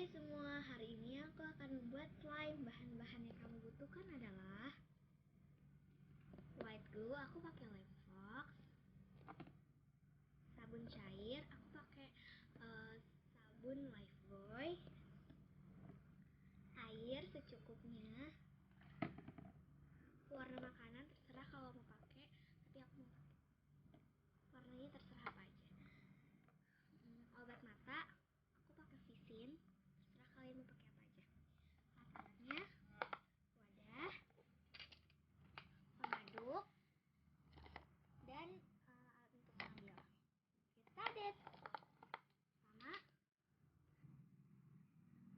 Hai semua, hari ini aku akan membuat slime. Bahan-bahan yang kamu butuhkan adalah white glue, aku pakai lem fox, sabun cair, aku pakai sabun Lifebuoy, air secukupnya, warna makanan terserah kalau mau pakai, tapi aku mau warnanya terserah apa aja. Obat mata, aku pakai Vicin, terserah kalian mau pakai apa aja. Alat-alatnya, wadah, pengaduk, dan alat untuk ngambil. Get started.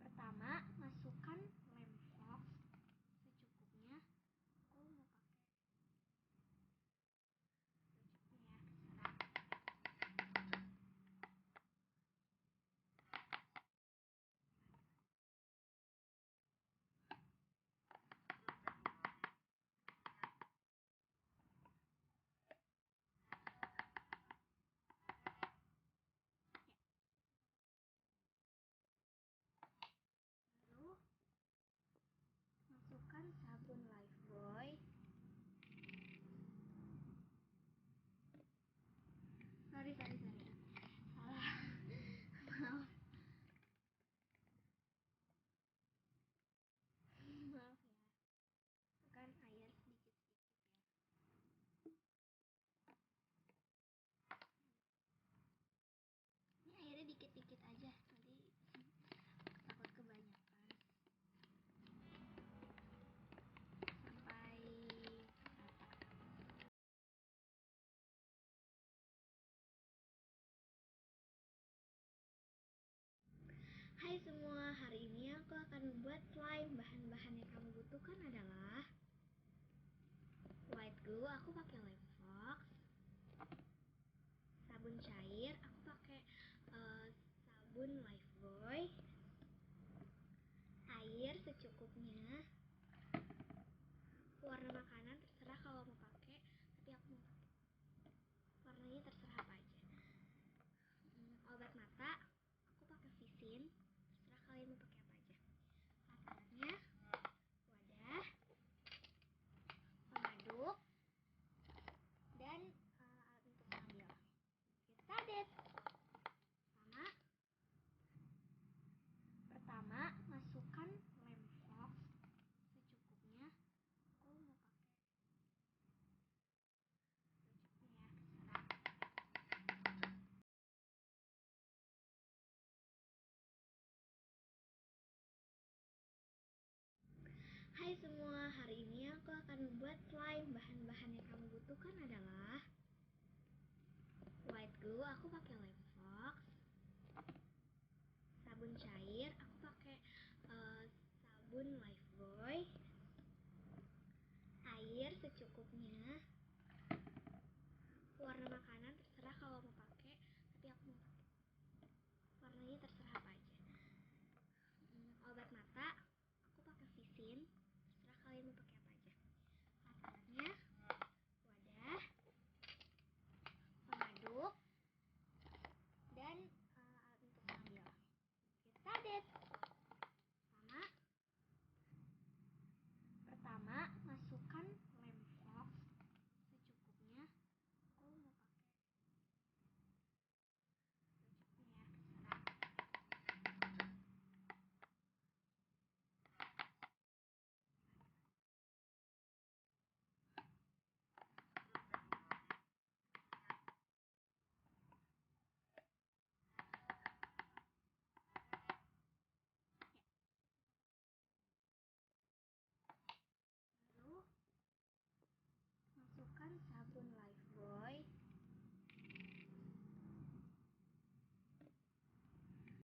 Pertama, masukkan lem fox secukupnya. Aku mau pakai secukupnya ya, terserah. Lalu masukkan sabun Lifebuoy. Sorry. Salah. Maaf. Maaf ya. Masukkan air sedikit-sedikit ya. Ini airnya dikit-dikit aja, nanti takut kebanyakan. Sampai rata. Hai semua, hari ini aku akan membuat slime. Bahan-bahan yang kamu butuhkan adalah white glue, aku pakai lem fox, sabun cair, aku pakai sabun Lifebuoy, air secukupnya, warna makanan terserah kalau mau pakai, tapi aku mau warnanya terserah apa aja. Obat mata, aku pakai Vicin, terserah kalian mau pakai apa aja. Alat-alatnya, wadah, pengaduk, dan alat untuk ngambil. Get started. Pertama, masukkan lem fox secukupnya. Aku mau pakai secukupnya ya, terserah. Hai semua, hari ini aku akan membuat slime. Bahan-bahan yang kamu butuhkan adalah white glue, aku pakai lem fox, sabun cair, aku pakai sabun Lifebuoy,